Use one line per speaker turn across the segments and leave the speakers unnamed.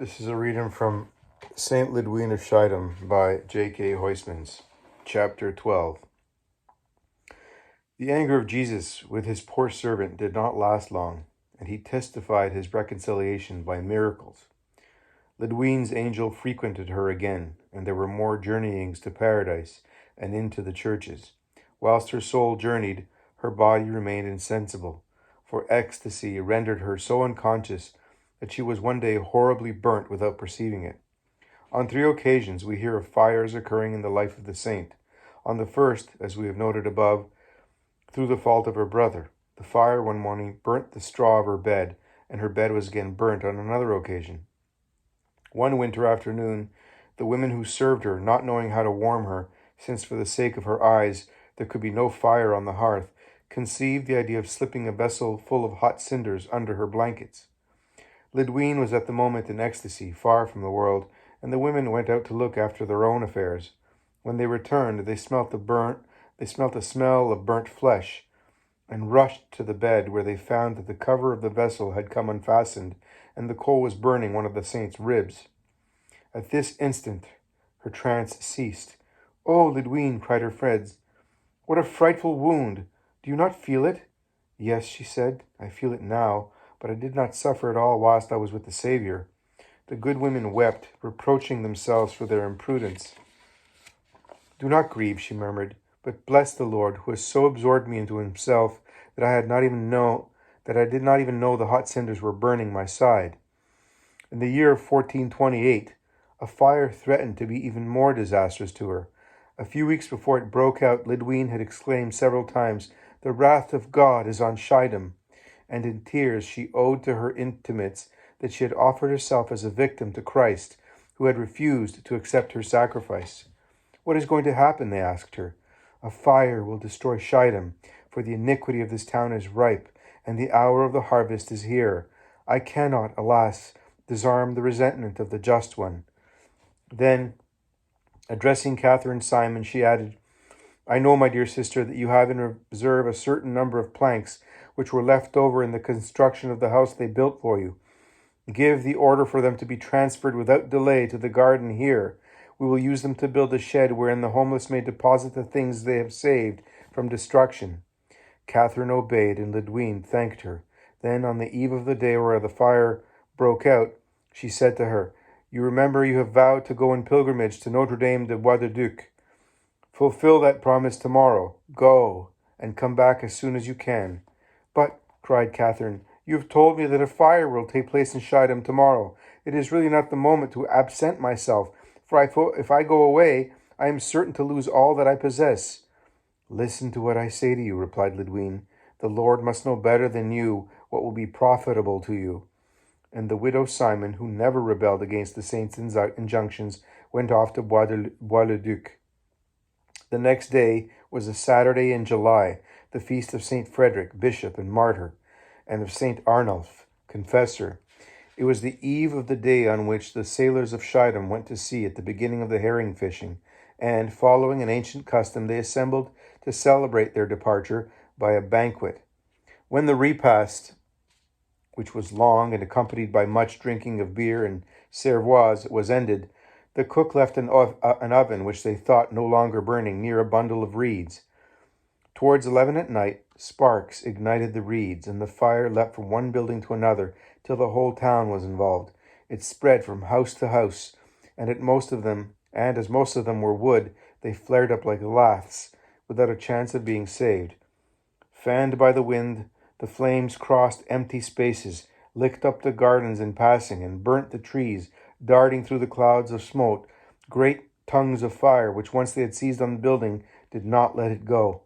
This is a reading from Saint Lydwine of Schiedam by J.K. Huysmans, chapter 12. The anger of Jesus with his poor servant did not last long, and he testified his reconciliation by miracles. Lydwine's angel frequented her again, and there were more journeyings to paradise and into the churches. Whilst her soul journeyed, her body remained insensible, for ecstasy rendered her so unconscious that she was one day horribly burnt without perceiving it. On 3 occasions we hear of fires occurring in the life of the saint. On the first, as we have noted above, through the fault of her brother. The fire one morning burnt the straw of her bed, and her bed was again burnt on another occasion. One winter afternoon, the women who served her, not knowing how to warm her, since for the sake of her eyes there could be no fire on the hearth, conceived the idea of slipping a vessel full of hot cinders under her blankets. Lydwine was at the moment in ecstasy, far from the world, and the women went out to look after their own affairs. When they returned, they smelt a smell of burnt flesh, and rushed to the bed, where they found that the cover of the vessel had come unfastened, and the coal was burning one of the saint's ribs. At this instant her trance ceased. "Oh, Lydwine," cried her friends, "what a frightful wound! Do you not feel it?" "Yes," she said, "I feel it now, but I did not suffer at all whilst I was with the Saviour." The good women wept, reproaching themselves for their imprudence. "Do not grieve," she murmured, "but bless the Lord, who has so absorbed me into himself that I did not even know the hot cinders were burning my side." In the year of 1428, a fire threatened to be even more disastrous to her. A few weeks before it broke out, Lydwine had exclaimed several times, "The wrath of God is on Schiedam," and in tears she owed to her intimates that she had offered herself as a victim to Christ, who had refused to accept her sacrifice. "What is going to happen?" they asked her. "A fire will destroy Schiedam, for the iniquity of this town is ripe, and the hour of the harvest is here. I cannot, alas, disarm the resentment of the just one." Then, addressing Catherine Simon, she added, "I know, my dear sister, that you have in reserve a certain number of planks which were left over in the construction of the house they built for you. Give the order for them to be transferred without delay to the garden here. We will use them to build a shed wherein the homeless may deposit the things they have saved from destruction." Catherine obeyed, and Lydwine thanked her. Then, on the eve of the day where the fire broke out, she said to her, "You remember you have vowed to go in pilgrimage to Notre Dame de Bois-le-Duc. Fulfill that promise tomorrow. Go, and come back as soon as you can." "But," cried Catherine, "you have told me that a fire will take place in Schiedam tomorrow. It is really not the moment to absent myself, for if I go away, I am certain to lose all that I possess." "Listen to what I say to you," replied Lydwine. "The Lord must know better than you what will be profitable to you." And the widow Simon, who never rebelled against the saint's injunctions, went off to Bois-le-Duc. The next day was a Saturday in July, the feast of St. Frederick, bishop and martyr, and of St. Arnulf, confessor. It was the eve of the day on which the sailors of Schiedam went to sea at the beginning of the herring fishing, and, following an ancient custom, they assembled to celebrate their departure by a banquet. When the repast, which was long and accompanied by much drinking of beer and cervoise, was ended, the cook left an oven which they thought no longer burning near a bundle of reeds. Towards 11 at night, sparks ignited the reeds, and the fire leapt from one building to another till the whole town was involved. It spread from house to house, and as most of them were wood, they flared up like laths, without a chance of being saved. Fanned by the wind, the flames crossed empty spaces, licked up the gardens in passing, and burnt the trees, darting through the clouds of smoke. Great tongues of fire, which once they had seized on the building, did not let it go.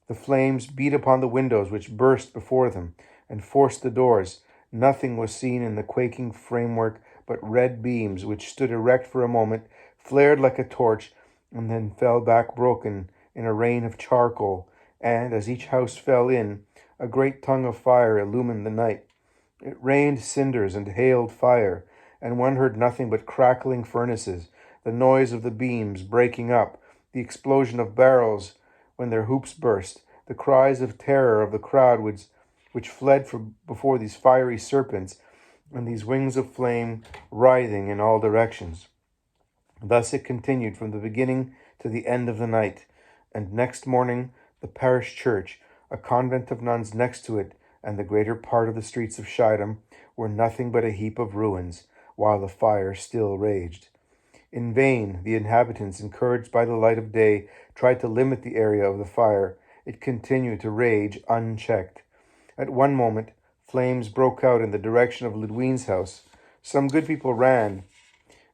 The flames beat upon the windows, which burst before them, and forced the doors. Nothing was seen in the quaking framework but red beams, which stood erect for a moment, flared like a torch, and then fell back broken in a rain of charcoal, and, as each house fell in, a great tongue of fire illumined the night. It rained cinders and hailed fire, and one heard nothing but crackling furnaces, the noise of the beams breaking up, the explosion of barrels when their hoops burst, the cries of terror of the crowd which fled before these fiery serpents, and these wings of flame writhing in all directions. Thus it continued from the beginning to the end of the night, and next morning the parish church, a convent of nuns next to it, and the greater part of the streets of Schiedam were nothing but a heap of ruins, while the fire still raged. In vain the inhabitants, encouraged by the light of day, tried to limit the area of the fire. It continued to rage unchecked. At one moment, flames broke out in the direction of Lydwine's house. Some good people ran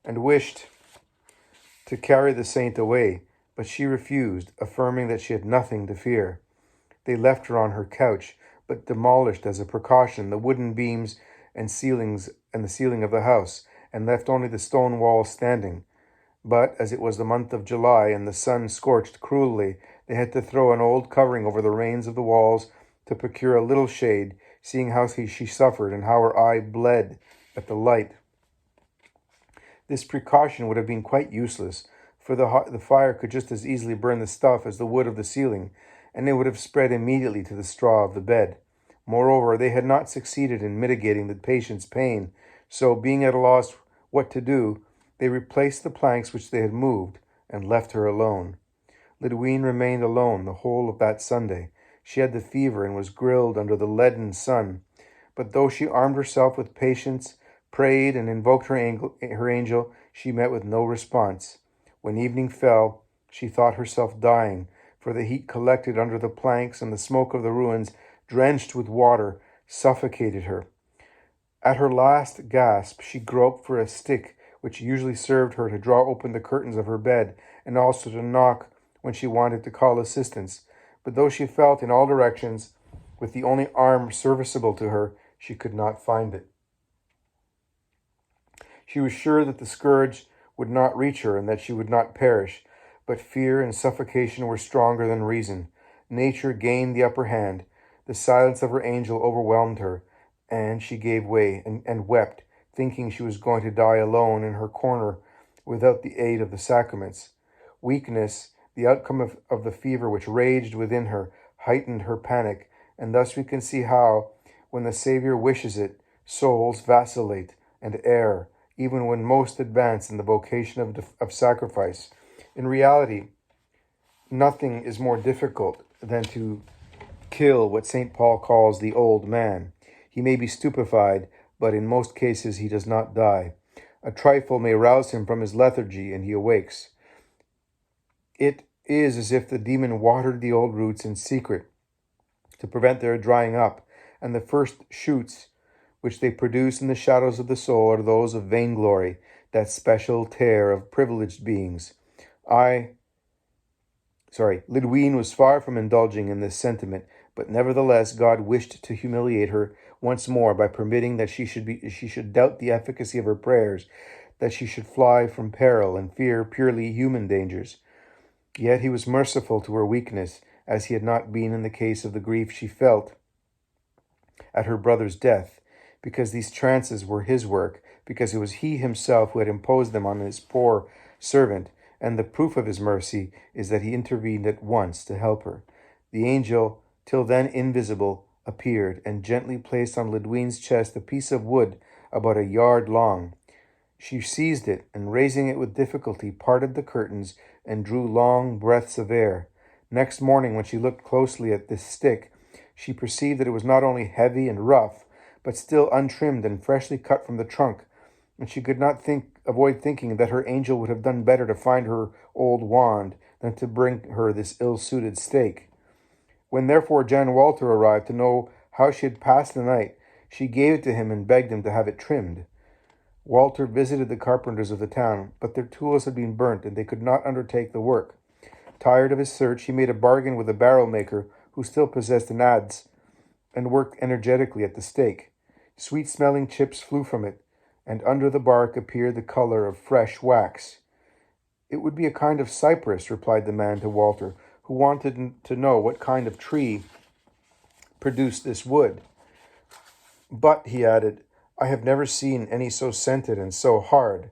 and wished to carry the saint away, but she refused, affirming that she had nothing to fear. They left her on her couch, but demolished as a precaution the wooden beams and ceilings and the ceiling of the house, and left only the stone walls standing. But as it was the month of July and the sun scorched cruelly, they had to throw an old covering over the rains of the walls to procure a little shade, seeing how she suffered and how her eye bled at the light. This precaution would have been quite useless, for the fire could just as easily burn the stuff as the wood of the ceiling, and it would have spread immediately to the straw of the bed. Moreover, they had not succeeded in mitigating the patient's pain, so, being at a loss what to do, they replaced the planks which they had moved, and left her alone. Lydwine remained alone the whole of that Sunday. She had the fever and was grilled under the leaden sun, but though she armed herself with patience, prayed, and invoked her angel, she met with no response. When evening fell, she thought herself dying, for the heat collected under the planks and the smoke of the ruins, drenched with water, suffocated her. At her last gasp, she groped for a stick which usually served her to draw open the curtains of her bed, and also to knock when she wanted to call assistance. But though she felt in all directions, with the only arm serviceable to her, she could not find it. She was sure that the scourge would not reach her and that she would not perish, but fear and suffocation were stronger than reason. Nature gained the upper hand. The silence of her angel overwhelmed her, and she gave way and wept, thinking she was going to die alone in her corner without the aid of the sacraments. Weakness, the outcome of the fever which raged within her, heightened her panic, and thus we can see how, when the Saviour wishes it, souls vacillate and err, even when most advanced in the vocation of sacrifice. In reality, nothing is more difficult than to kill what St. Paul calls the old man. He may be stupefied, but in most cases he does not die. A trifle may rouse him from his lethargy, and he awakes. It is as if the demon watered the old roots in secret to prevent their drying up, and the first shoots which they produce in the shadows of the soul are those of vainglory, that special tear of privileged beings. Lydwine was far from indulging in this sentiment, but nevertheless God wished to humiliate her once more by permitting that she should doubt the efficacy of her prayers, that she should fly from peril and fear purely human dangers. Yet he was merciful to her weakness, as he had not been in the case of the grief she felt at her brother's death, because these trances were his work, because it was he himself who had imposed them on his poor servant, and the proof of his mercy is that he intervened at once to help her. The angel, till then invisible, appeared, and gently placed on Lydwine's chest a piece of wood about a yard long. She seized it, and raising it with difficulty, parted the curtains and drew long breaths of air. Next morning, when she looked closely at this stick, she perceived that it was not only heavy and rough, but still untrimmed and freshly cut from the trunk, and she could not avoid thinking that her angel would have done better to find her old wand than to bring her this ill-suited stake. When therefore Jan Walter arrived to know how she had passed the night, she gave it to him and begged him to have it trimmed. Walter visited the carpenters of the town, but their tools had been burnt, and they could not undertake the work. Tired of his search, he made a bargain with a barrel maker who still possessed an adze, and worked energetically at the stake. Sweet-smelling chips flew from it, and under the bark appeared the color of fresh wax. "It would be a kind of cypress," replied the man to Walter, who wanted to know what kind of tree produced this wood. "But," he added, "I have never seen any so scented and so hard."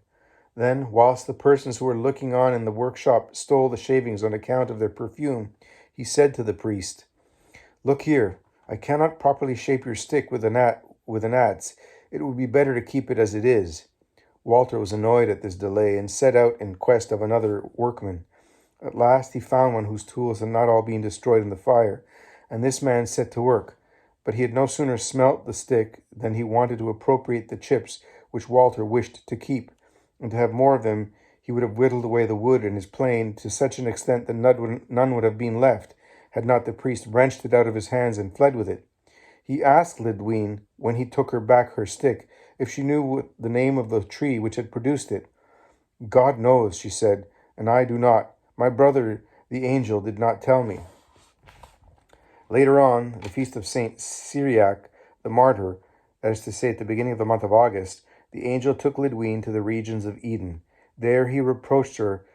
Then, whilst the persons who were looking on in the workshop stole the shavings on account of their perfume, he said to the priest, "Look here, I cannot properly shape your stick with an adze. It would be better to keep it as it is. Walter was annoyed at this delay and set out in quest of another workman. At last he found one whose tools had not all been destroyed in the fire, and this man set to work. But he had no sooner smelt the stick than he wanted to appropriate the chips which Walter wished to keep, and to have more of them he would have whittled away the wood in his plane to such an extent that none would have been left, had not the priest wrenched it out of his hands and fled with it. He asked Lydwine, when he took her back her stick, if she knew the name of the tree which had produced it. God knows, she said, and I do not. My brother, the angel, did not tell me. Later on, the feast of Saint Cyriac, the martyr, that is to say at the beginning of the month of August, the angel took Lydwine to the regions of Eden. There he reproached her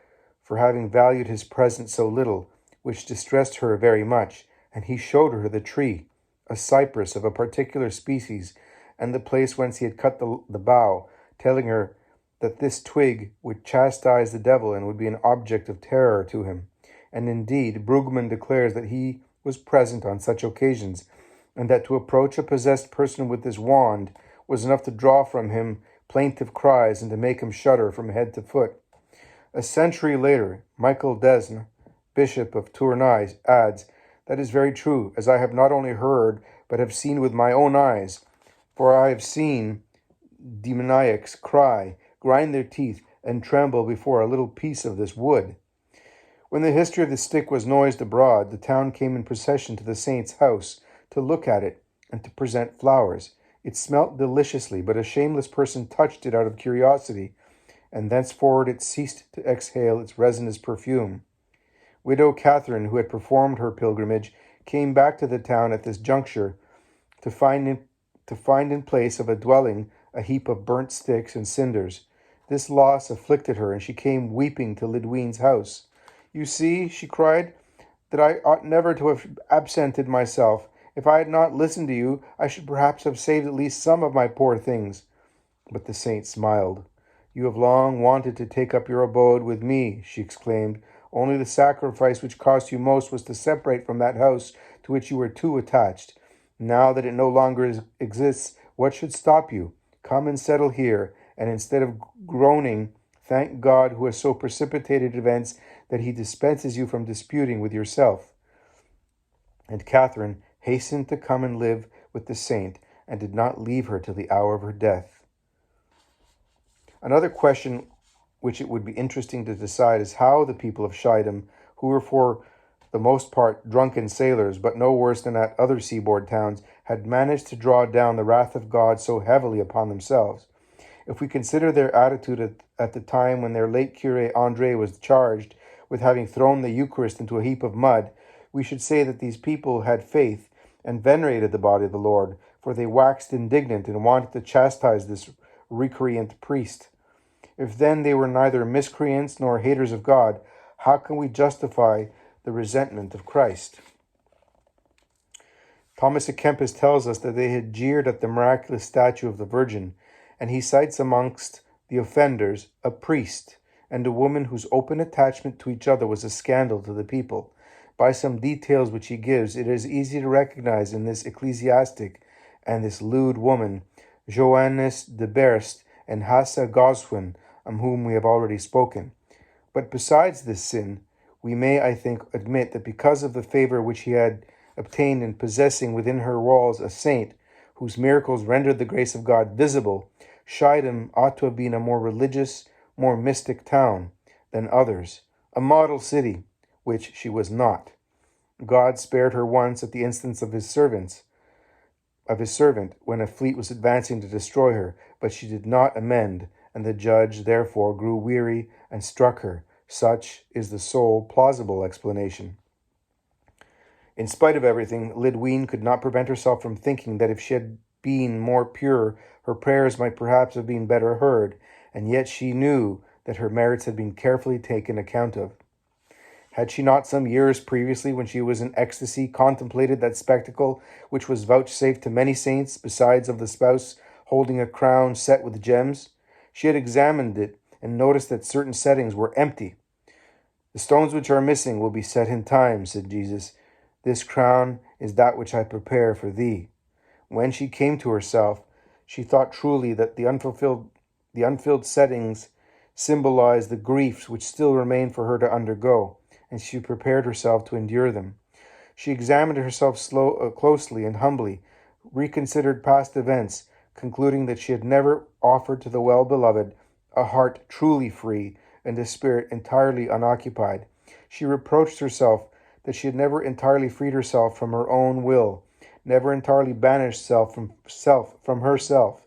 for having valued his present so little, which distressed her very much, and he showed her the tree, a cypress of a particular species, and the place whence he had cut the bough, telling her that this twig would chastise the devil and would be an object of terror to him. And indeed, Brugman declares that he was present on such occasions, and that to approach a possessed person with this wand was enough to draw from him plaintive cries and to make him shudder from head to foot. A century later, Michael Desne, Bishop of Tournai, adds, "That is very true, as I have not only heard, but have seen with my own eyes, for I have seen demoniacs cry, grind their teeth, and tremble before a little piece of this wood." When the history of the stick was noised abroad, the town came in procession to the saint's house to look at it and to present flowers. It smelt deliciously, but a shameless person touched it out of curiosity, and thenceforward it ceased to exhale its resinous perfume. Widow Catherine, who had performed her pilgrimage, came back to the town at this juncture to find in place of a dwelling a heap of burnt sticks and cinders. This loss afflicted her, and she came weeping to Lydwine's house. "You see," she cried, "that I ought never to have absented myself. If I had not listened to you, I should perhaps have saved at least some of my poor things." But the saint smiled. "You have long wanted to take up your abode with me," she exclaimed. "Only the sacrifice which cost you most was to separate from that house to which you were too attached. Now that it no longer exists, what should stop you? Come and settle here, and instead of groaning, thank God who has so precipitated events that he dispenses you from disputing with yourself." And Catherine hastened to come and live with the saint, and did not leave her till the hour of her death. Another question which it would be interesting to decide is how the people of Schiedam, who were for the most part drunken sailors, but no worse than at other seaboard towns, had managed to draw down the wrath of God so heavily upon themselves. If we consider their attitude at the time when their late curé André was charged with having thrown the Eucharist into a heap of mud, we should say that these people had faith and venerated the body of the Lord, for they waxed indignant and wanted to chastise this recreant priest. If then they were neither miscreants nor haters of God, how can we justify the resentment of Christ? Thomas à Kempis tells us that they had jeered at the miraculous statue of the Virgin, and he cites amongst the offenders a priest and a woman whose open attachment to each other was a scandal to the people. By some details which he gives, it is easy to recognize in this ecclesiastic and this lewd woman, Joannes de Berst and Hassa Goswin, of whom we have already spoken. But besides this sin, we may, I think, admit that because of the favor which he had obtained in possessing within her walls a saint, whose miracles rendered the grace of God visible, Schiedam ought to have been a more religious, more mystic town than others, a model city, which she was not. God spared her once at the instance of his servant, when a fleet was advancing to destroy her, but she did not amend, and the judge therefore grew weary and struck her. Such is the sole plausible explanation. In spite of everything, Lydwine could not prevent herself from thinking that if she had been more pure, her prayers might perhaps have been better heard, and yet she knew that her merits had been carefully taken account of. Had she not some years previously, when she was in ecstasy, contemplated that spectacle which was vouchsafed to many saints, besides of the spouse holding a crown set with gems? She had examined it and noticed that certain settings were empty. "The stones which are missing will be set in time," said Jesus. "This crown is that which I prepare for thee." When she came to herself, She thought truly that the unfilled settings symbolized the griefs which still remained for her to undergo, and she prepared herself to endure them. She examined herself closely and humbly, reconsidered past events, concluding that she had never offered to the well-beloved a heart truly free and a spirit entirely unoccupied. She reproached herself that she had never entirely freed herself from her own will, never entirely banished self from herself,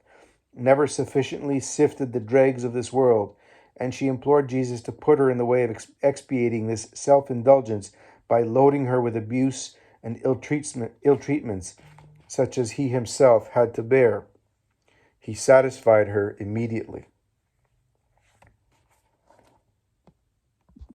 never sufficiently sifted the dregs of this world, and she implored Jesus to put her in the way of expiating this self-indulgence by loading her with abuse and ill treatments, such as he himself had to bear. He satisfied her immediately.